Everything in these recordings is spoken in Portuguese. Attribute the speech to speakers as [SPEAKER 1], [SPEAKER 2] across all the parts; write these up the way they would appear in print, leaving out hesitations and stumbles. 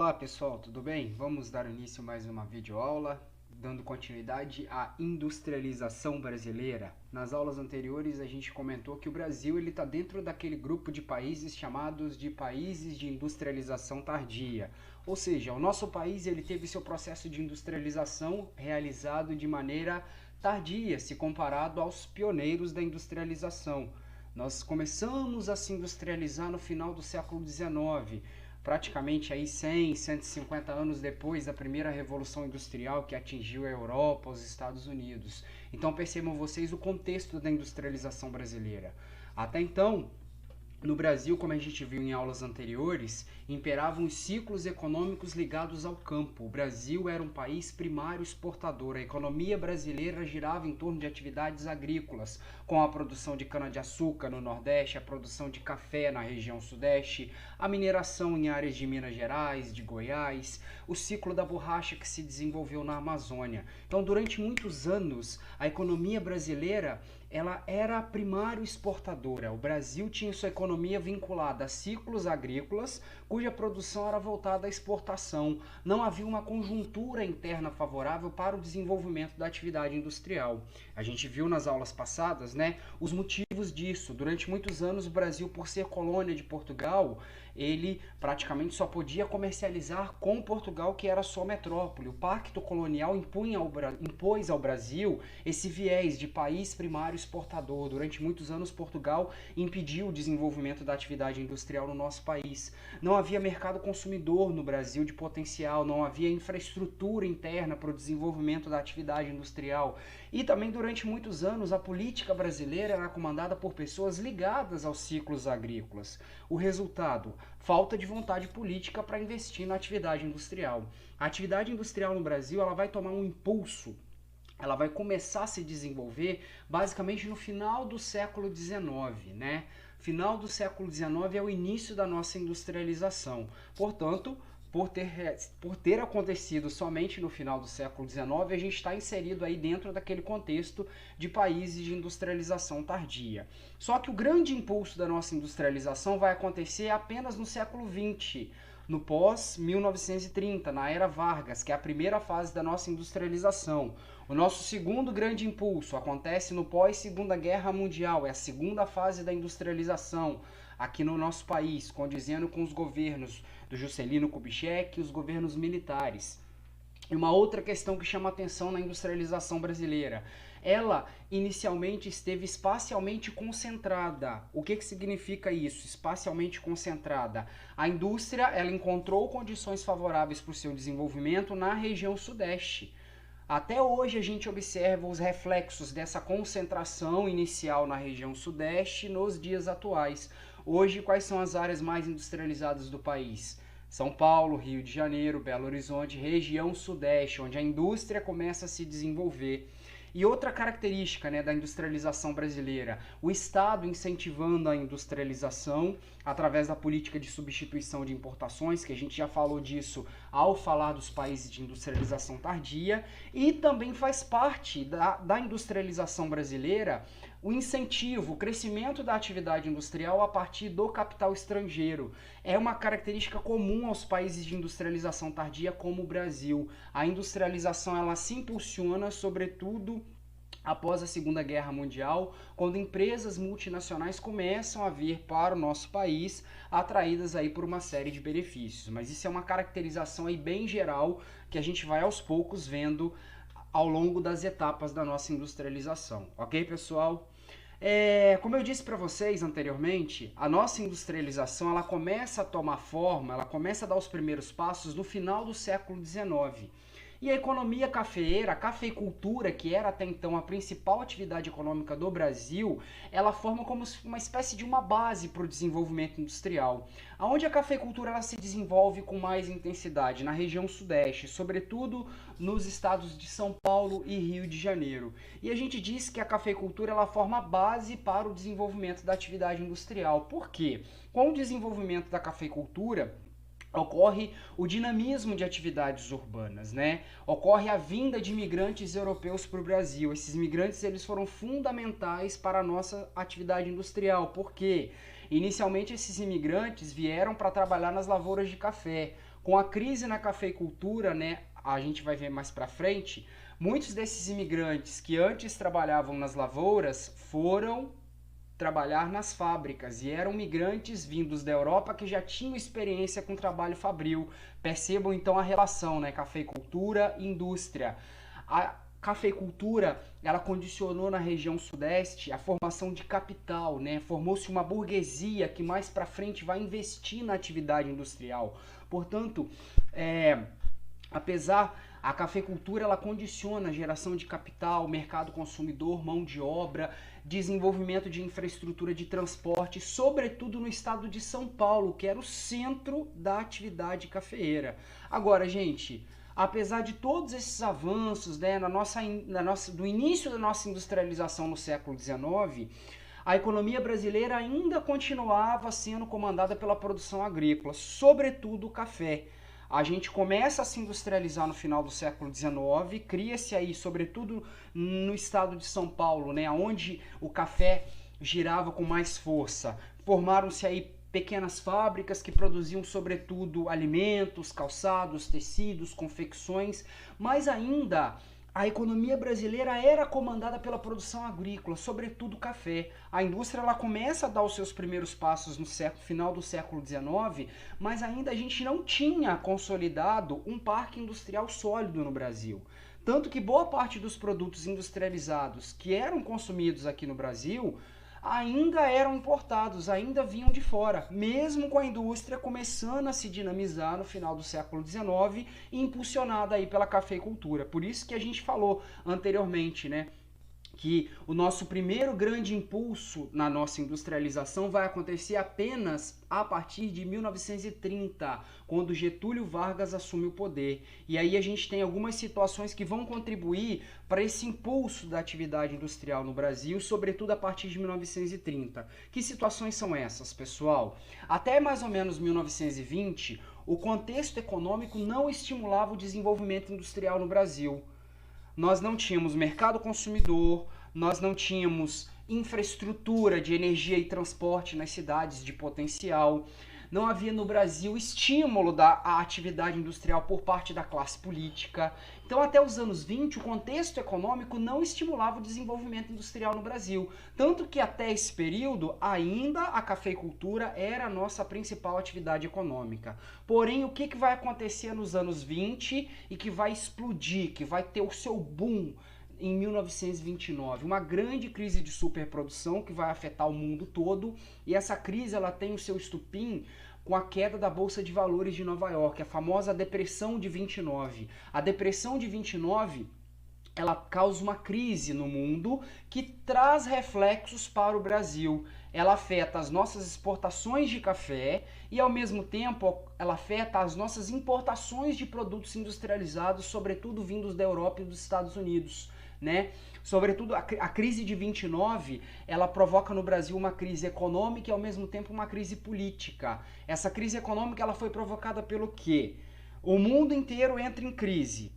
[SPEAKER 1] Olá pessoal, tudo bem? Vamos dar início a mais uma videoaula, dando continuidade à industrialização brasileira. Nas aulas anteriores a gente comentou que o Brasil está dentro daquele grupo de países chamados de países de industrialização tardia. Ou seja, o nosso país ele teve seu processo de industrialização realizado de maneira tardia, se comparado aos pioneiros da industrialização. Nós começamos a se industrializar no final do século XIX, praticamente aí 100, 150 anos depois da primeira revolução industrial que atingiu a Europa, os Estados Unidos. Então percebam vocês o contexto da industrialização brasileira. Até então, no Brasil, como a gente viu em aulas anteriores, imperavam os ciclos econômicos ligados ao campo. O Brasil era um país primário exportador. A economia brasileira girava em torno de atividades agrícolas, com a produção de cana-de-açúcar no Nordeste, a produção de café na região Sudeste, a mineração em áreas de Minas Gerais, de Goiás, o ciclo da borracha que se desenvolveu na Amazônia. Então, durante muitos anos, a economia brasileira ela era primário exportadora. O Brasil tinha sua economia vinculada a ciclos agrícolas, cuja produção era voltada à exportação. Não havia uma conjuntura interna favorável para o desenvolvimento da atividade industrial. A gente viu nas aulas passadas, os motivos disso. Durante muitos anos, o Brasil, por ser colônia de Portugal, ele praticamente só podia comercializar com Portugal, que era sua metrópole. O Pacto Colonial impôs ao Brasil esse viés de país primário exportador. Durante muitos anos, Portugal impediu o desenvolvimento da atividade industrial no nosso país. Não havia mercado consumidor no Brasil de potencial, não havia infraestrutura interna para o desenvolvimento da atividade industrial. E também, durante muitos anos, a política brasileira era comandada por pessoas ligadas aos ciclos agrícolas. O resultado? Falta de vontade política para investir na atividade industrial. A atividade industrial no Brasil ela vai tomar um impulso, ela vai começar a se desenvolver basicamente no final do século XIX, Final do século XIX é o início da nossa industrialização. Portanto, por ter acontecido somente no final do século XIX, a gente está inserido aí dentro daquele contexto de países de industrialização tardia. Só que o grande impulso da nossa industrialização vai acontecer apenas no século XX, no pós-1930, na era Vargas, que é a primeira fase da nossa industrialização. O nosso segundo grande impulso acontece no pós-Segunda Guerra Mundial, é a segunda fase da industrialização aqui no nosso país, condizendo com os governos do Juscelino Kubitschek e os governos militares. E uma outra questão que chama atenção na industrialização brasileira, ela inicialmente esteve espacialmente concentrada. O que significa isso, espacialmente concentrada? A indústria ela encontrou condições favoráveis para o seu desenvolvimento na região Sudeste. Até hoje a gente observa os reflexos dessa concentração inicial na região Sudeste nos dias atuais. Hoje, quais são as áreas mais industrializadas do país? São Paulo, Rio de Janeiro, Belo Horizonte, região Sudeste, onde a indústria começa a se desenvolver. E outra característica da industrialização brasileira, o Estado incentivando a industrialização através da política de substituição de importações, que a gente já falou disso ao falar dos países de industrialização tardia, e também faz parte da industrialização brasileira o incentivo, o crescimento da atividade industrial a partir do capital estrangeiro. É uma característica comum aos países de industrialização tardia como o Brasil. A industrialização ela se impulsiona, sobretudo, após a Segunda Guerra Mundial, quando empresas multinacionais começam a vir para o nosso país, atraídas aí por uma série de benefícios. Mas isso é uma caracterização aí bem geral que a gente vai aos poucos vendo ao longo das etapas da nossa industrialização. Ok, pessoal? Como eu disse para vocês anteriormente, a nossa industrialização ela começa a tomar forma, ela começa a dar os primeiros passos no final do século XIX. E a economia cafeeira, a cafeicultura, que era até então a principal atividade econômica do Brasil, ela forma como uma espécie de uma base para o desenvolvimento industrial. Onde a cafeicultura ela se desenvolve com mais intensidade? Na região Sudeste, sobretudo nos estados de São Paulo e Rio de Janeiro. E a gente diz que a cafeicultura ela forma a base para o desenvolvimento da atividade industrial. Por quê? Com o desenvolvimento da cafeicultura, ocorre o dinamismo de atividades urbanas, Ocorre a vinda de imigrantes europeus para o Brasil. Esses imigrantes eles foram fundamentais para a nossa atividade industrial. Por quê? Inicialmente esses imigrantes vieram para trabalhar nas lavouras de café. Com a crise na cafeicultura, né, a gente vai ver mais para frente, muitos desses imigrantes que antes trabalhavam nas lavouras foram trabalhar nas fábricas e eram migrantes vindos da Europa que já tinham experiência com trabalho fabril. Percebam então a relação, né, cafeicultura e indústria. A cafeicultura, ela condicionou na região sudeste a formação de capital, né? Formou-se uma burguesia que mais para frente vai investir na atividade industrial. Portanto, apesar a cafeicultura ela condiciona a geração de capital, mercado consumidor, mão de obra, desenvolvimento de infraestrutura de transporte, sobretudo no estado de São Paulo, que era o centro da atividade cafeeira. Agora, gente, apesar de todos esses avanços, né, do início da nossa industrialização no século XIX, a economia brasileira ainda continuava sendo comandada pela produção agrícola, sobretudo o café. A gente começa a se industrializar no final do século XIX, cria-se aí, sobretudo no estado de São Paulo, né, onde o café girava com mais força. Formaram-se aí pequenas fábricas que produziam sobretudo alimentos, calçados, tecidos, confecções, mas ainda a economia brasileira era comandada pela produção agrícola, sobretudo café. A indústria ela começa a dar os seus primeiros passos no final do século XIX, mas ainda a gente não tinha consolidado um parque industrial sólido no Brasil. Tanto que boa parte dos produtos industrializados que eram consumidos aqui no Brasil ainda eram importados, ainda vinham de fora, mesmo com a indústria começando a se dinamizar no final do século XIX e impulsionada aí pela cafeicultura. Por isso que a gente falou anteriormente, né, que o nosso primeiro grande impulso na nossa industrialização vai acontecer apenas a partir de 1930, quando Getúlio Vargas assume o poder. E aí a gente tem algumas situações que vão contribuir para esse impulso da atividade industrial no Brasil, sobretudo a partir de 1930. Que situações são essas, pessoal? Até mais ou menos 1920, o contexto econômico não estimulava o desenvolvimento industrial no Brasil. Nós não tínhamos mercado consumidor, nós não tínhamos infraestrutura de energia e transporte nas cidades de potencial, não havia no Brasil estímulo da atividade industrial por parte da classe política. Então, até os anos 20, o contexto econômico não estimulava o desenvolvimento industrial no Brasil. Tanto que até esse período, ainda a cafeicultura era a nossa principal atividade econômica. Porém, o que vai acontecer nos anos 20 e que vai explodir, que vai ter o seu boom em 1929, uma grande crise de superprodução que vai afetar o mundo todo, e essa crise ela tem o seu estupim com a queda da Bolsa de Valores de Nova York, a famosa Depressão de 29. A Depressão de 29 ela causa uma crise no mundo que traz reflexos para o Brasil. Ela afeta as nossas exportações de café e, ao mesmo tempo, ela afeta as nossas importações de produtos industrializados, sobretudo vindos da Europa e dos Estados Unidos, né? Sobretudo a crise de 29, ela provoca no Brasil uma crise econômica e ao mesmo tempo uma crise política. Essa crise econômica ela foi provocada pelo quê? O mundo inteiro entra em crise.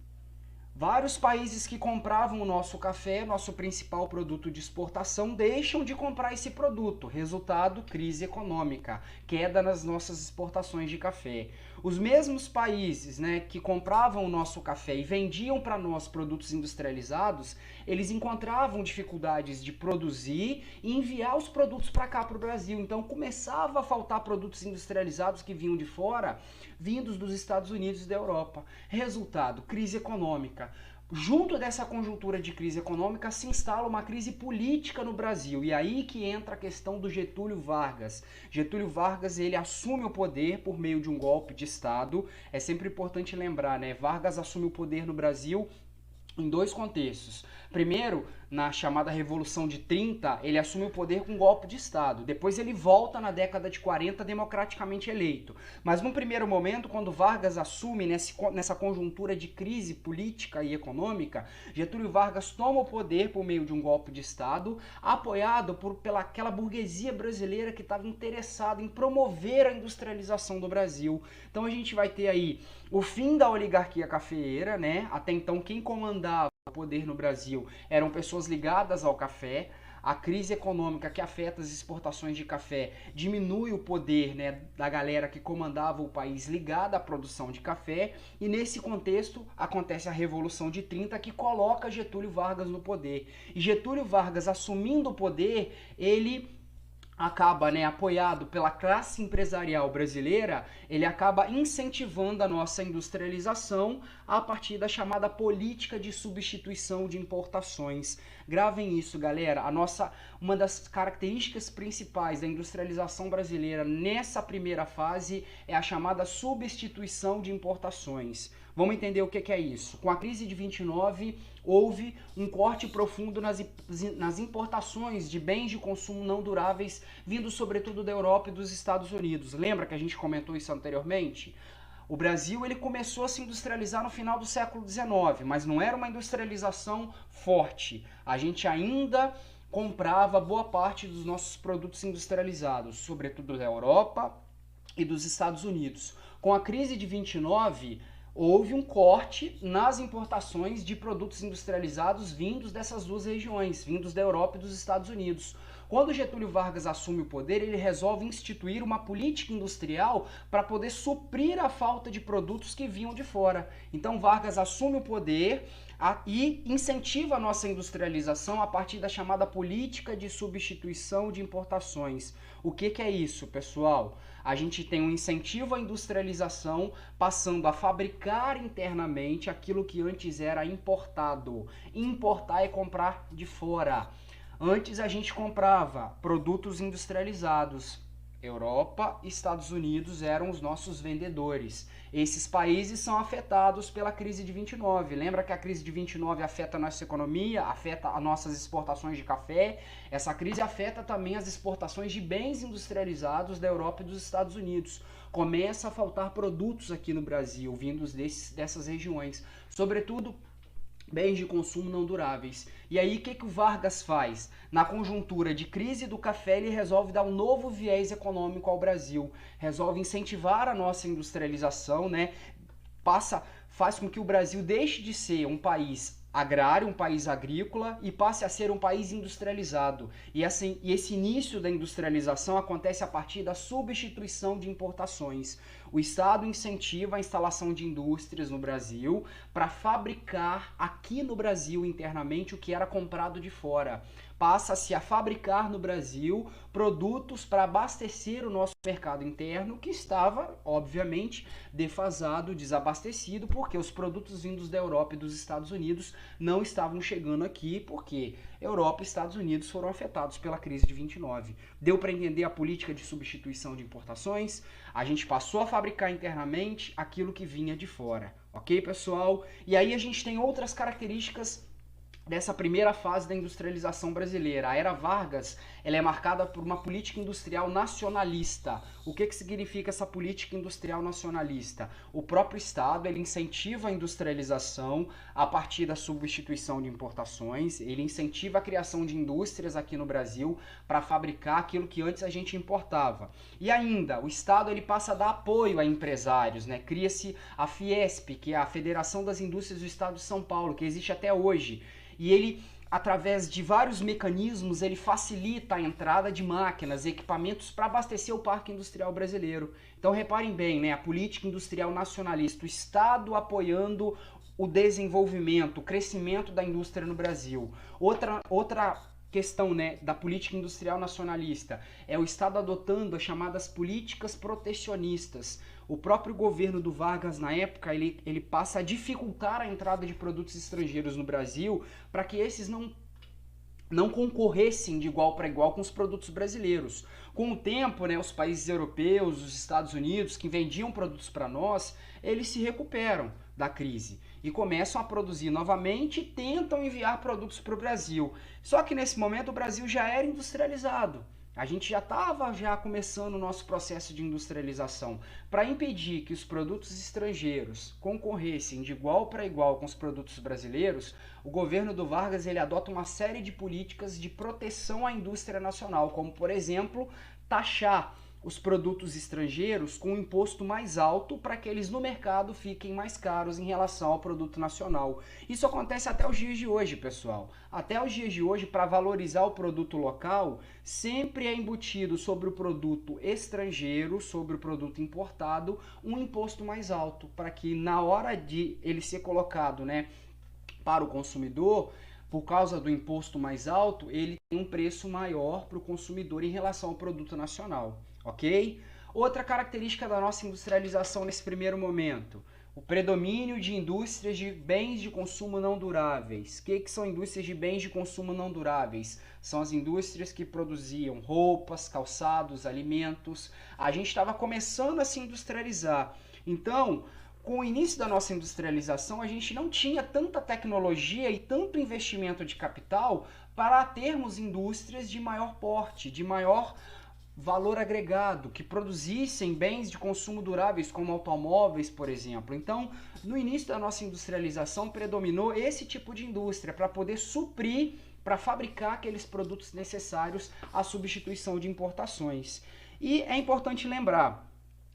[SPEAKER 1] Vários países que compravam o nosso café, nosso principal produto de exportação, deixam de comprar esse produto. Resultado, crise econômica, queda nas nossas exportações de café. Os mesmos países, né, que compravam o nosso café e vendiam para nós produtos industrializados, eles encontravam dificuldades de produzir e enviar os produtos para cá, para o Brasil. Então começava a faltar produtos industrializados que vinham de fora, vindos dos Estados Unidos e da Europa. Resultado, crise econômica. Junto dessa conjuntura de crise econômica se instala uma crise política no Brasil, e aí que entra a questão do Getúlio Vargas. Getúlio Vargas, ele assume o poder por meio de um golpe de Estado. É sempre importante lembrar, né? Vargas assume o poder no Brasil em dois contextos. Primeiro, na chamada Revolução de 30, ele assume o poder com um golpe de Estado. Depois ele volta na década de 40 democraticamente eleito. Mas num primeiro momento, quando Vargas assume nessa conjuntura de crise política e econômica, Getúlio Vargas toma o poder por meio de um golpe de Estado, apoiado pelaquela burguesia brasileira que estava interessada em promover a industrialização do Brasil. Então a gente vai ter aí o fim da oligarquia cafeeira, né? Até então quem comandava o poder no Brasil eram pessoas ligadas ao café. a crise econômica que afeta as exportações de café diminui o poder, né, da galera que comandava o país ligada à produção de café, e nesse contexto acontece a Revolução de 30, que coloca Getúlio Vargas no poder. E Getúlio Vargas, assumindo o poder, ele acaba, né, apoiado pela classe empresarial brasileira, ele acaba incentivando a nossa industrialização a partir da chamada política de substituição de importações. Gravem isso, galera. Uma das características principais da industrialização brasileira nessa primeira fase é a chamada substituição de importações. Vamos entender o que é isso. Com a crise de 29, houve um corte profundo nas importações de bens de consumo não duráveis, vindo sobretudo da Europa e dos Estados Unidos. Lembra que a gente comentou isso anteriormente? O Brasil ele começou a se industrializar no final do século XIX, mas não era uma industrialização forte. A gente ainda comprava boa parte dos nossos produtos industrializados, sobretudo da Europa e dos Estados Unidos. Com a crise de 29, houve um corte nas importações de produtos industrializados vindos dessas duas regiões, vindos da Europa e dos Estados Unidos. Quando Getúlio Vargas assume o poder, ele resolve instituir uma política industrial para poder suprir a falta de produtos que vinham de fora. Então Vargas assume o poder e incentiva a nossa industrialização a partir da chamada política de substituição de importações. O que é isso, pessoal? A gente tem um incentivo à industrialização, passando a fabricar internamente aquilo que antes era importado. Importar é comprar de fora. Antes a gente comprava produtos industrializados. Europa e Estados Unidos eram os nossos vendedores. Esses países são afetados pela crise de 29. Lembra que a crise de 29 afeta a nossa economia, afeta as nossas exportações de café? Essa crise afeta também as exportações de bens industrializados da Europa e dos Estados Unidos. Começa a faltar produtos aqui no Brasil, vindos dessas regiões. Sobretudo bens de consumo não duráveis. E aí o que o Vargas faz? Na conjuntura de crise do café, ele resolve dar um novo viés econômico ao Brasil, resolve incentivar a nossa industrialização, né? Faz com que o Brasil deixe de ser um país agrário, um país agrícola, e passe a ser um país industrializado. E esse início da industrialização acontece a partir da substituição de importações. O Estado incentiva a instalação de indústrias no Brasil para fabricar aqui no Brasil internamente o que era comprado de fora. Passa-se a fabricar no Brasil produtos para abastecer o nosso mercado interno, que estava, obviamente, defasado, desabastecido, porque os produtos vindos da Europa e dos Estados Unidos não estavam chegando aqui, porque Europa e Estados Unidos foram afetados pela crise de 29. Deu para entender a política de substituição de importações? A gente passou a fabricar internamente aquilo que vinha de fora, ok, pessoal? E aí a gente tem outras características dessa primeira fase da industrialização brasileira. A era Vargas, ela é marcada por uma política industrial nacionalista. O que significa essa política industrial nacionalista? O próprio Estado, ele incentiva a industrialização a partir da substituição de importações, ele incentiva a criação de indústrias aqui no Brasil para fabricar aquilo que antes a gente importava. E ainda, o Estado ele passa a dar apoio a empresários, né? Cria-se a Fiesp, que é a Federação das Indústrias do Estado de São Paulo, que existe até hoje. E ele, através de vários mecanismos, ele facilita a entrada de máquinas e equipamentos para abastecer o parque industrial brasileiro. Então reparem bem, né? A política industrial nacionalista, o Estado apoiando o desenvolvimento, o crescimento da indústria no Brasil. Outra questão, né, da política industrial nacionalista é o Estado adotando as chamadas políticas protecionistas. O próprio governo do Vargas, na época, ele passa a dificultar a entrada de produtos estrangeiros no Brasil para que esses não concorressem de igual para igual com os produtos brasileiros. Com o tempo, né, os países europeus, os Estados Unidos, que vendiam produtos para nós, eles se recuperam da crise e começam a produzir novamente e tentam enviar produtos para o Brasil. Só que nesse momento o Brasil já era industrializado. A gente já estava começando o nosso processo de industrialização. Para impedir que os produtos estrangeiros concorressem de igual para igual com os produtos brasileiros, o governo do Vargas ele adota uma série de políticas de proteção à indústria nacional, como, por exemplo, taxar os produtos estrangeiros com um imposto mais alto para que eles no mercado fiquem mais caros em relação ao produto nacional. Isso acontece até os dias de hoje, pessoal. Até os dias de hoje, para valorizar o produto local, sempre é embutido sobre o produto estrangeiro, sobre o produto importado, um imposto mais alto, para que na hora de ele ser colocado, né, para o consumidor, por causa do imposto mais alto, ele tem um preço maior para o consumidor em relação ao produto nacional, ok? Outra característica da nossa industrialização nesse primeiro momento, o predomínio de indústrias de bens de consumo não duráveis. O que são indústrias de bens de consumo não duráveis? São as indústrias que produziam roupas, calçados, alimentos. A gente estava começando a se industrializar. Então, com o início da nossa industrialização, a gente não tinha tanta tecnologia e tanto investimento de capital para termos indústrias de maior porte, de maior valor agregado, que produzissem bens de consumo duráveis, como automóveis, por exemplo. Então, no início da nossa industrialização, predominou esse tipo de indústria para poder suprir, para fabricar aqueles produtos necessários à substituição de importações. E é importante lembrar,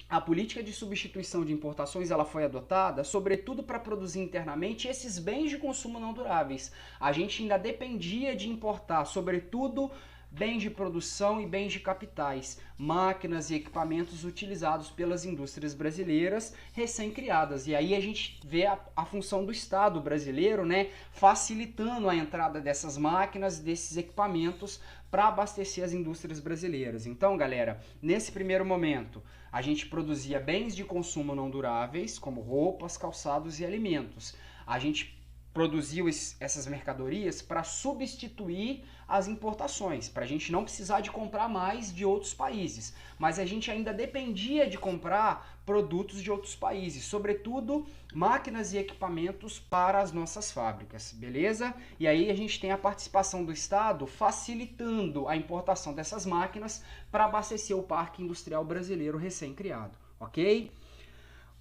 [SPEAKER 1] a política de substituição de importações ela foi adotada, sobretudo para produzir internamente esses bens de consumo não duráveis. A gente ainda dependia de importar, sobretudo, bens de produção e bens de capitais, máquinas e equipamentos utilizados pelas indústrias brasileiras recém-criadas. E aí a gente vê a função do Estado brasileiro, né, facilitando a entrada dessas máquinas, desses equipamentos para abastecer as indústrias brasileiras. Então, galera, nesse primeiro momento, a gente produzia bens de consumo não duráveis, como roupas, calçados e alimentos. A gente produziu essas mercadorias para substituir as importações, para a gente não precisar de comprar mais de outros países. Mas a gente ainda dependia de comprar produtos de outros países, sobretudo máquinas e equipamentos para as nossas fábricas, beleza? E aí a gente tem a participação do Estado facilitando a importação dessas máquinas para abastecer o parque industrial brasileiro recém-criado, ok?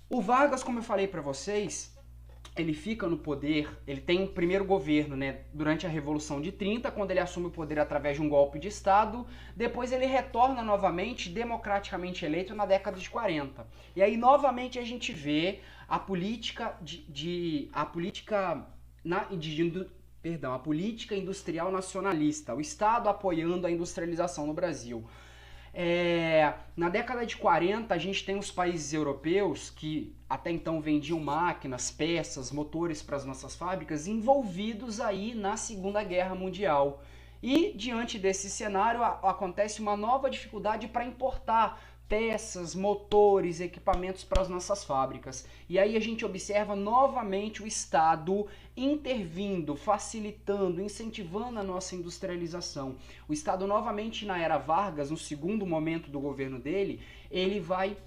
[SPEAKER 1] O Vargas, como eu falei para vocês, ele fica no poder, ele tem um primeiro governo, né, durante a Revolução de 30, quando ele assume o poder através de um golpe de Estado, depois ele retorna novamente, democraticamente eleito, na década de 40. E aí, novamente, a gente vê a política a política industrial nacionalista, o Estado apoiando a industrialização no Brasil. Na década de 40, a gente tem os países europeus que até então vendiam máquinas, peças, motores para as nossas fábricas, envolvidos aí na Segunda Guerra Mundial. E diante desse cenário acontece uma nova dificuldade para importar peças, motores, equipamentos para as nossas fábricas. E aí a gente observa novamente o Estado intervindo, facilitando, incentivando a nossa industrialização. O Estado novamente na era Vargas, no segundo momento do governo dele, ele vai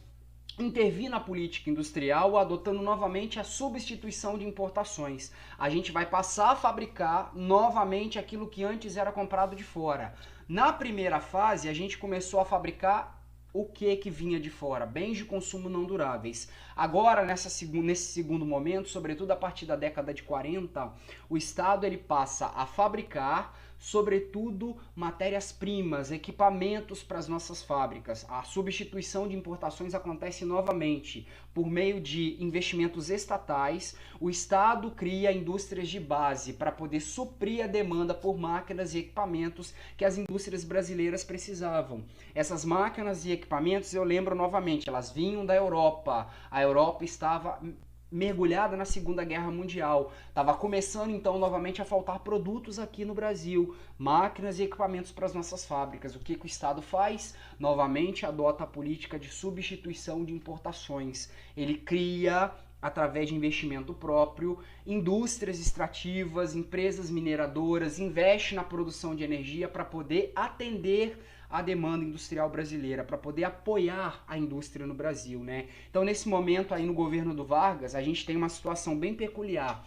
[SPEAKER 1] intervir na política industrial, adotando novamente a substituição de importações. A gente vai passar a fabricar novamente aquilo que antes era comprado de fora. Na primeira fase, a gente começou a fabricar o que vinha de fora? Bens de consumo não duráveis. Agora, nesse segundo momento, sobretudo a partir da década de 40, o Estado ele passa a fabricar, sobretudo, matérias-primas, equipamentos para as nossas fábricas. A substituição de importações acontece novamente por meio de investimentos estatais. O Estado cria indústrias de base para poder suprir a demanda por máquinas e equipamentos que as indústrias brasileiras precisavam. Essas máquinas e equipamentos, eu lembro novamente, elas vinham da Europa. A Europa estava mergulhada na Segunda Guerra Mundial. Estava começando então novamente a faltar produtos aqui no Brasil, máquinas e equipamentos para as nossas fábricas. O que o Estado faz? Novamente adota a política de substituição de importações. Ele cria, através de investimento próprio, indústrias extrativas, empresas mineradoras, investe na produção de energia para poder atender a demanda industrial brasileira, para poder apoiar a indústria no Brasil, né? Então, nesse momento aí no governo do Vargas, a gente tem uma situação bem peculiar.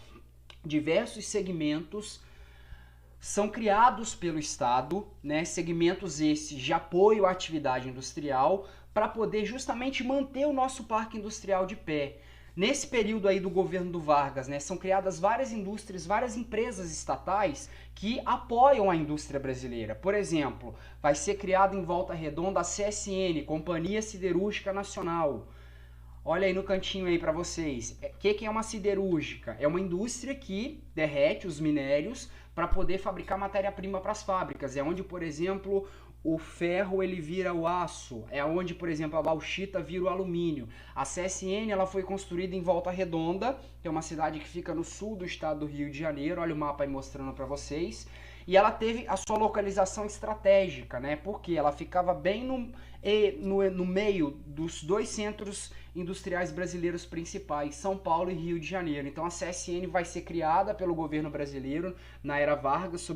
[SPEAKER 1] Diversos segmentos são criados pelo Estado, né? Segmentos esses de apoio à atividade industrial, para poder justamente manter o nosso parque industrial de pé. Nesse período aí do governo do Vargas, né, são criadas várias indústrias, várias empresas estatais que apoiam a indústria brasileira. Por exemplo, vai ser criada em Volta Redonda a CSN, Companhia Siderúrgica Nacional. Olha aí no cantinho aí para vocês. O que é uma siderúrgica? É uma indústria que derrete os minérios para poder fabricar matéria-prima para as fábricas. É onde, por exemplo, o ferro ele vira o aço. É onde, por exemplo, a bauxita vira o alumínio. A CSN ela foi construída em Volta Redonda, que é uma cidade que fica no sul do estado do Rio de Janeiro. Olha o mapa aí mostrando para vocês. E ela teve a sua localização estratégica, né? Porque ela ficava bem no meio dos dois centros industriais brasileiros principais, São Paulo e Rio de Janeiro. Então a CSN vai ser criada pelo governo brasileiro na era Vargas,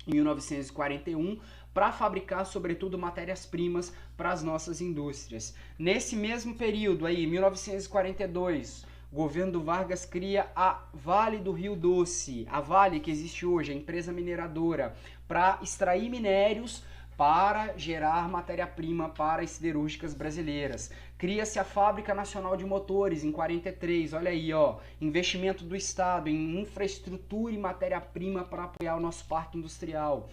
[SPEAKER 1] em 1941, para fabricar, sobretudo, matérias-primas para as nossas indústrias. Nesse mesmo período, aí, 1942, o governo do Vargas cria a Vale do Rio Doce, a Vale que existe hoje, a empresa mineradora, para extrair minérios para gerar matéria-prima para as siderúrgicas brasileiras. Cria-se a Fábrica Nacional de Motores em 43, olha aí, ó, investimento do Estado em infraestrutura e matéria-prima para apoiar o nosso parque industrial.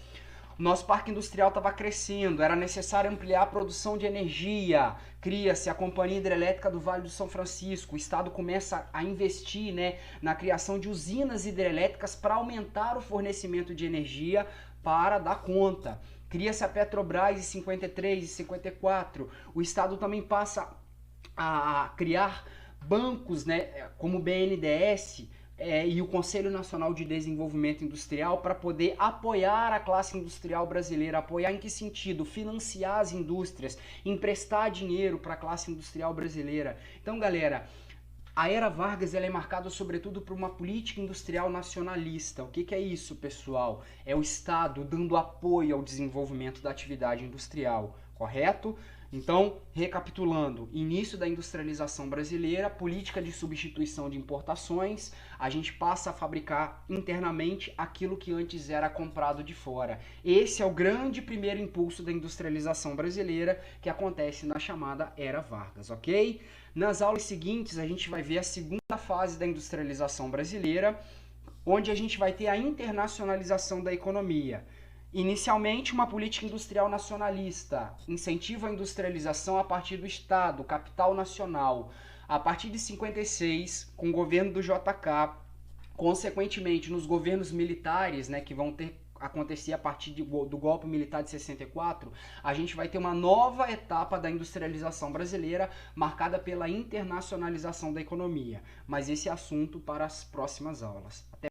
[SPEAKER 1] O nosso parque industrial estava crescendo, era necessário ampliar a produção de energia. Cria-se a Companhia Hidrelétrica do Vale do São Francisco. O Estado começa a investir, né, na criação de usinas hidrelétricas para aumentar o fornecimento de energia para dar conta. Cria-se a Petrobras em 53 e 54. O Estado também passa a criar bancos, né, como o BNDES, e o Conselho Nacional de Desenvolvimento Industrial para poder apoiar a classe industrial brasileira. Apoiar em que sentido? Financiar as indústrias, emprestar dinheiro para a classe industrial brasileira. Então, galera, a era Vargas ela é marcada sobretudo por uma política industrial nacionalista. O que é isso, pessoal? É o Estado dando apoio ao desenvolvimento da atividade industrial, correto? Então, recapitulando, início da industrialização brasileira, política de substituição de importações, a gente passa a fabricar internamente aquilo que antes era comprado de fora. Esse é o grande primeiro impulso da industrialização brasileira que acontece na chamada Era Vargas, ok? Nas aulas seguintes, a gente vai ver a segunda fase da industrialização brasileira, onde a gente vai ter a internacionalização da economia. Inicialmente, uma política industrial nacionalista, incentiva a industrialização a partir do Estado, capital nacional. A partir de 56, com o governo do JK, consequentemente nos governos militares, né, que vão acontecer a partir do golpe militar de 64, a gente vai ter uma nova etapa da industrialização brasileira marcada pela internacionalização da economia. Mas esse é assunto para as próximas aulas. Até